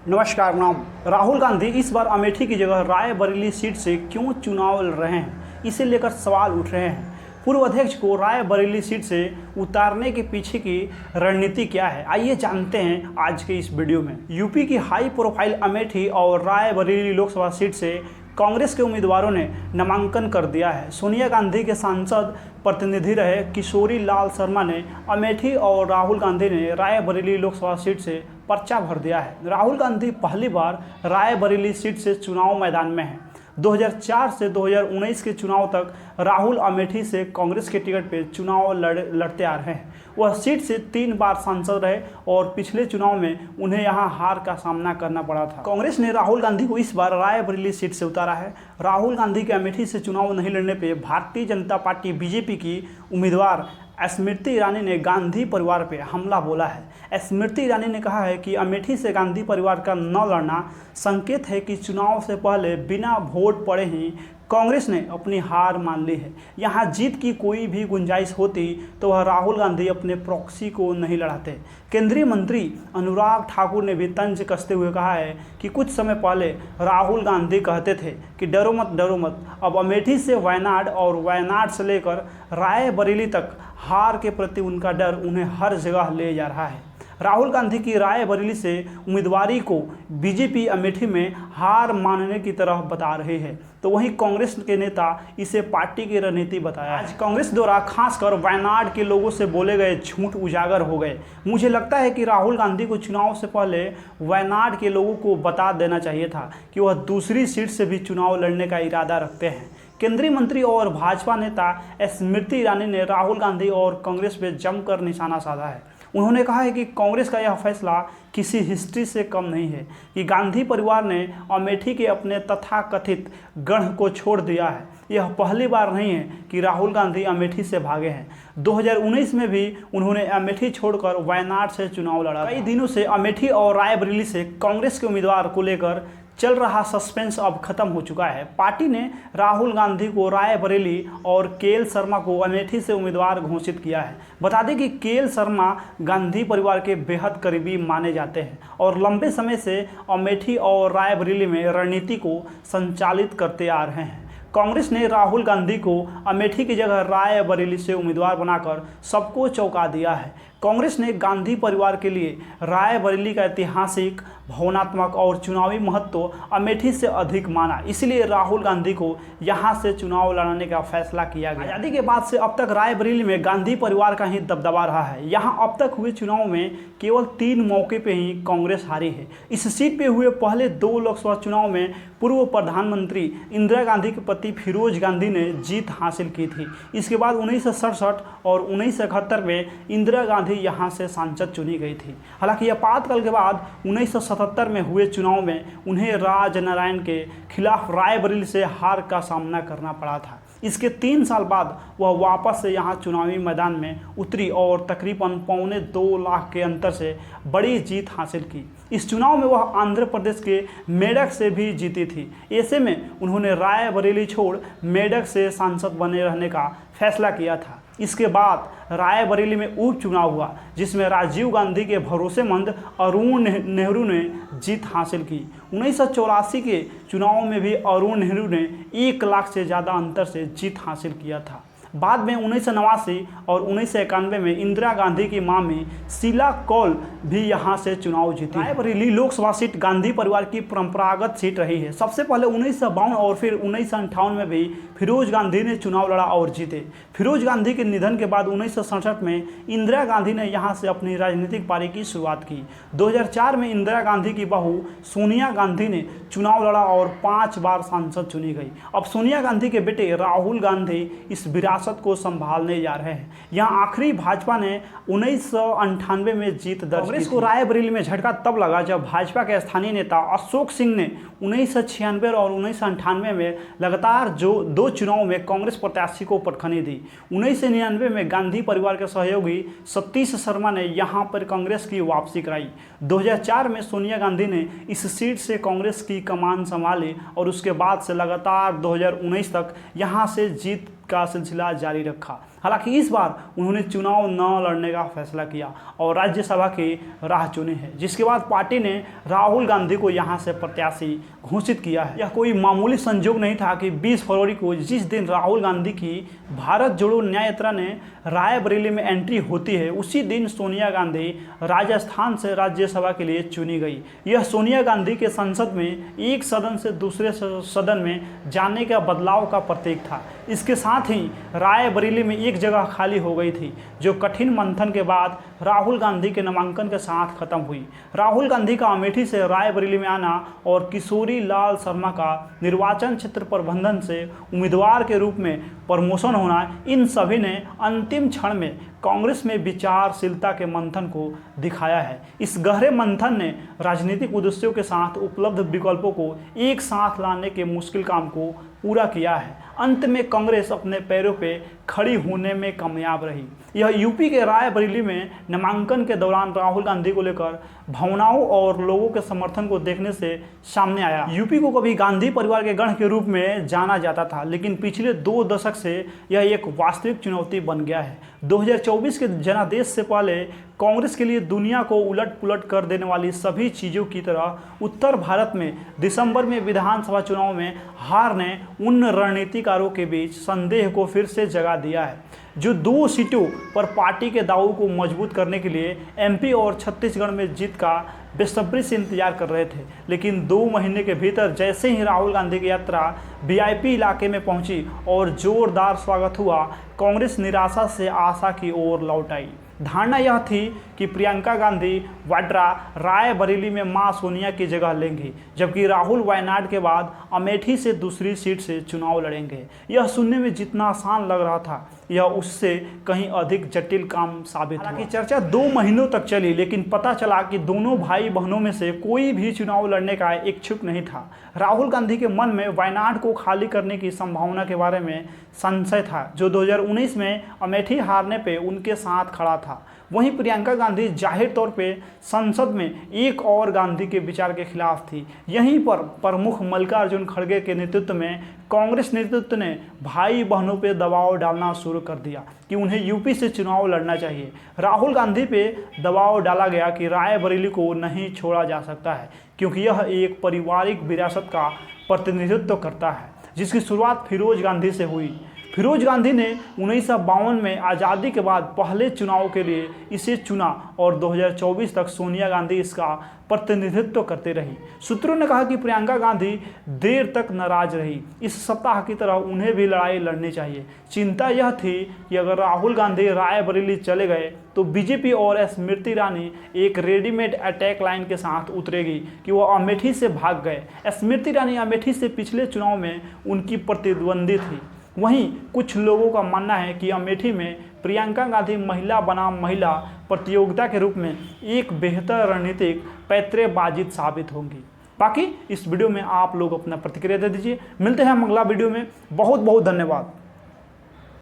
नमस्कार। नाम राहुल गांधी इस बार अमेठी की जगह रायबरेली सीट से क्यों चुनाव लड़ रहे हैं, इसे लेकर सवाल उठ रहे हैं। पूर्व अध्यक्ष को रायबरेली सीट से उतारने के पीछे की रणनीति क्या है, आइए जानते हैं आज के इस वीडियो में। यूपी की हाई प्रोफाइल अमेठी और रायबरेली लोकसभा सीट से कांग्रेस के उम्मीदवारों ने नामांकन कर दिया है। सोनिया गांधी के सांसद प्रतिनिधि रहे किशोरी लाल शर्मा ने अमेठी और राहुल गांधी ने रायबरेली लोकसभा सीट से पर्चा भर दिया है। राहुल गांधी पहली बार रायबरेली सीट से चुनाव मैदान में हैं। 2004 से 2019 के चुनाव तक राहुल अमेठी से कांग्रेस के टिकट पर चुनाव लड़ते आ रहे हैं। वह सीट से 3 बार सांसद रहे और पिछले चुनाव में उन्हें यहां हार का सामना करना पड़ा था। कांग्रेस ने राहुल गांधी को इस बार रायबरेली सीट से उतारा है। राहुल गांधी के अमेठी से चुनाव नहीं लड़ने पर भारतीय जनता पार्टी बीजेपी की उम्मीदवार स्मृति ईरानी ने गांधी परिवार पर हमला बोला है। स्मृति ईरानी ने कहा है कि अमेठी से गांधी परिवार का न लड़ना संकेत है कि चुनाव से पहले बिना वोट पड़े ही कांग्रेस ने अपनी हार मान ली है। यहाँ जीत की कोई भी गुंजाइश होती तो वह राहुल गांधी अपने प्रॉक्सी को नहीं लड़ाते। केंद्रीय मंत्री अनुराग ठाकुर ने भी तंज कसते हुए कहा है कि कुछ समय पहले राहुल गांधी कहते थे कि डरो मत। अब अमेठी से वायनाड और वायनाड से लेकर रायबरेली तक हार के प्रति उनका डर उन्हें हर जगह ले जा रहा है। राहुल गांधी की रायबरेली से उम्मीदवारी को बीजेपी अमेठी में हार मानने की तरह बता रही है, तो वहीं कांग्रेस के नेता इसे पार्टी की रणनीति बताया। आज कांग्रेस द्वारा खासकर वायनाड के लोगों से बोले गए झूठ उजागर हो गए। मुझे लगता है कि राहुल गांधी को चुनाव से पहले वायनाड के लोगों को बता देना चाहिए था कि वह दूसरी सीट से भी चुनाव लड़ने का इरादा रखते हैं। केंद्रीय मंत्री और भाजपा नेता स्मृति ईरानी ने राहुल गांधी और कांग्रेस पर जमकर निशाना साधा है। उन्होंने कहा है कि कांग्रेस का यह फैसला किसी हिस्ट्री से कम नहीं है कि गांधी परिवार ने अमेठी के अपने तथाकथित गढ़ को छोड़ दिया है। यह पहली बार नहीं है कि राहुल गांधी अमेठी से भागे हैं। 2019 में भी उन्होंने अमेठी छोड़कर वायनाड से चुनाव लड़ा। कई दिनों से अमेठी और रायबरेली से कांग्रेस के उम्मीदवार को लेकर चल रहा सस्पेंस अब खत्म हो चुका है। पार्टी ने राहुल गांधी को रायबरेली और केएल शर्मा को अमेठी से उम्मीदवार घोषित किया है। बता दें कि केएल शर्मा गांधी परिवार के बेहद करीबी माने जाते हैं और लंबे समय से अमेठी और रायबरेली में रणनीति को संचालित करते आ रहे हैं। कांग्रेस ने राहुल गांधी को अमेठी की जगह रायबरेली से उम्मीदवार बनाकर सबको चौंका दिया है। कांग्रेस ने गांधी परिवार के लिए रायबरेली का ऐतिहासिक, भावनात्मक और चुनावी महत्व अमेठी से अधिक माना, इसलिए राहुल गांधी को यहां से चुनाव लड़ाने का फैसला किया गया। आज़ादी के बाद से अब तक रायबरेली में गांधी परिवार का ही दबदबा रहा है। यहां अब तक हुए चुनाव में केवल 3 मौके पर ही कांग्रेस हारी है। इस सीट पर हुए पहले 2 लोकसभा चुनाव में पूर्व प्रधानमंत्री इंदिरा गांधी के पति फिरोज गांधी ने जीत हासिल की थी। इसके बाद 1967 और 1971 में इंदिरा गांधी यहां से सांसद चुनी गई थी। हालांकि आपातकाल के बाद 1977 में हुए चुनाव में उन्हें राजनारायण के खिलाफ रायबरेली से हार का सामना करना पड़ा था। इसके 3 साल बाद वह वापस से यहाँ चुनावी मैदान में उतरी और तकरीबन 2.25 लाख के अंतर से बड़ी जीत हासिल की। इस चुनाव में वह आंध्र प्रदेश के मेडक से भी जीती थी। ऐसे में उन्होंने रायबरेली छोड़ मेडक से सांसद बने रहने का फैसला किया था। इसके बाद रायबरेली में उपचुनाव हुआ, जिसमें राजीव गांधी के भरोसेमंद अरुण नेहरू ने जीत हासिल की। 1984 के चुनाव में भी अरुण नेहरू ने 1 लाख से ज़्यादा अंतर से जीत हासिल किया था। बाद में 1989 और 1991 में इंदिरा गांधी की मामी शीला कौल भी यहां से चुनाव जीती। रायबरेली लोकसभा सीट गांधी परिवार की परंपरागत सीट रही है। सबसे पहले 1952 और फिर 1958 में भी फिरोज गांधी ने चुनाव लड़ा और जीते। फिरोज गांधी के निधन के बाद 1967 में इंदिरा गांधी ने यहां से अपनी राजनीतिक पारी की शुरुआत की। 2004 में इंदिरा गांधी की बहू सोनिया गांधी ने चुनाव लड़ा और 5 बार सांसद चुनी गई। अब सोनिया गांधी के बेटे राहुल गांधी इस विरासत को संभालने जा रहे हैं। यहाँ आखिरी भाजपा ने 1998 में जीत दर्ज की। कांग्रेस को रायबरेली में झटका तब लगा जब भाजपा के स्थानीय नेता अशोक सिंह ने 1996 और 1998 में लगातार 2 चुनाव में कांग्रेस प्रत्याशी को पटखनी दी। 1999 में गांधी परिवार के सहयोगी सतीश शर्मा ने यहां पर कांग्रेस की वापसी कराई। 2004 में सोनिया गांधी ने इस सीट से कांग्रेस की कमान संभाली और उसके बाद से लगातार 2019 तक यहां से जीत का सिलसिला जारी रखा। हालांकि इस बार उन्होंने चुनाव न लड़ने का फैसला किया और राज्यसभा की राह चुनी है, जिसके बाद पार्टी ने राहुल गांधी को यहां से प्रत्याशी घोषित किया है। यह कोई मामूली संजोग नहीं था कि 20 फरवरी को जिस दिन राहुल गांधी की भारत जोड़ो न्याय यात्रा ने रायबरेली में एंट्री होती है, उसी दिन सोनिया गांधी राजस्थान से राज्यसभा के लिए चुनी गई। यह सोनिया गांधी के संसद में एक सदन से दूसरे सदन में जाने का बदलाव का प्रतीक था। इसके साथ ही रायबरेली में एक जगह खाली हो गई थी, जो कठिन मंथन के बाद राहुल गांधी के नामांकन के साथ खत्म हुई। राहुल गांधी का अमेठी से रायबरेली में आना और किशोरी लाल शर्मा का निर्वाचन क्षेत्र प्रबंधन से उम्मीदवार के रूप में प्रमोशन होना, इन सभी ने अंतिम क्षण में कांग्रेस में विचारशीलता के मंथन को दिखाया है। इस गहरे मंथन ने राजनीतिक उद्देश्यों के साथ उपलब्ध विकल्पों को एक साथ लाने के मुश्किल काम को पूरा किया है। अंत में कांग्रेस अपने पैरों पे खड़ी होने में कामयाब रही। यह यूपी के रायबरेली में नामांकन के दौरान राहुल गांधी को लेकर भावनाओं और लोगों के समर्थन को देखने से सामने आया। यूपी को कभी गांधी परिवार के गढ़ के रूप में जाना जाता था, लेकिन पिछले 2 दशक से यह एक वास्तविक चुनौती बन गया है। 2024 के जनादेश से पहले कांग्रेस के लिए दुनिया को उलट पुलट कर देने वाली सभी चीज़ों की तरह उत्तर भारत में दिसंबर में विधानसभा चुनाव में हार ने उन रणनीतिकारों के बीच संदेह को फिर से जगा दिया है, जो 2 सीटों पर पार्टी के दावों को मजबूत करने के लिए एमपी और छत्तीसगढ़ में जीत का बेसब्री से इंतजार कर रहे थे। लेकिन 2 महीने के भीतर जैसे ही राहुल गांधी की यात्रा वीआईपी इलाके में पहुंची और जोरदार स्वागत हुआ, कांग्रेस निराशा से आशा की ओर लौट आई। धारणा यह थी कि प्रियंका गांधी वाड्रा रायबरेली में मां सोनिया की जगह लेंगी, जबकि राहुल वायनाड के बाद अमेठी से दूसरी सीट से चुनाव लड़ेंगे। यह सुनने में जितना आसान लग रहा था, यह उससे कहीं अधिक जटिल काम साबित हुआ। हालांकि चर्चा 2 महीनों तक चली, लेकिन पता चला कि दोनों भाई बहनों में से कोई भी चुनाव लड़ने का इच्छुक नहीं था। राहुल गांधी के मन में वायनाड को खाली करने की संभावना के बारे में संशय था, जो 2019 में अमेठी हारने पे उनके साथ खड़ा था। वहीं प्रियंका गांधी जाहिर तौर पे संसद में एक और गांधी के विचार के खिलाफ थी। यहीं पर प्रमुख मल्लिकार्जुन खड़गे के नेतृत्व में कांग्रेस नेतृत्व ने भाई बहनों पे दबाव डालना शुरू कर दिया कि उन्हें यूपी से चुनाव लड़ना चाहिए। राहुल गांधी पे दबाव डाला गया कि रायबरेली को नहीं छोड़ा जा सकता है, क्योंकि यह एक पारिवारिक विरासत का प्रतिनिधित्व करता है, जिसकी शुरुआत फिरोज गांधी से हुई। फिरोज गांधी ने 1952 में आज़ादी के बाद पहले चुनाव के लिए इसे चुना और 2024 तक सोनिया गांधी इसका प्रतिनिधित्व करते रही। सूत्रों ने कहा कि प्रियंका गांधी देर तक नाराज रही। इस सप्ताह की तरह उन्हें भी लड़ाई लड़नी चाहिए। चिंता यह थी कि अगर राहुल गांधी रायबरेली चले गए तो बीजेपी और स्मृति ईरानी एक रेडीमेड अटैक लाइन के साथ उतरेगी कि वो अमेठी से भाग गए। स्मृति ईरानी अमेठी से पिछले चुनाव में उनकी प्रतिद्वंदी थी। वहीं कुछ लोगों का मानना है कि अमेठी में प्रियंका गांधी महिला बनाम महिला प्रतियोगिता के रूप में एक बेहतर रणनीतिक पैतरेबाजी साबित होंगी। बाकी इस वीडियो में आप लोग अपना प्रतिक्रिया दे दीजिए। मिलते हैं अगला वीडियो में। बहुत बहुत धन्यवाद।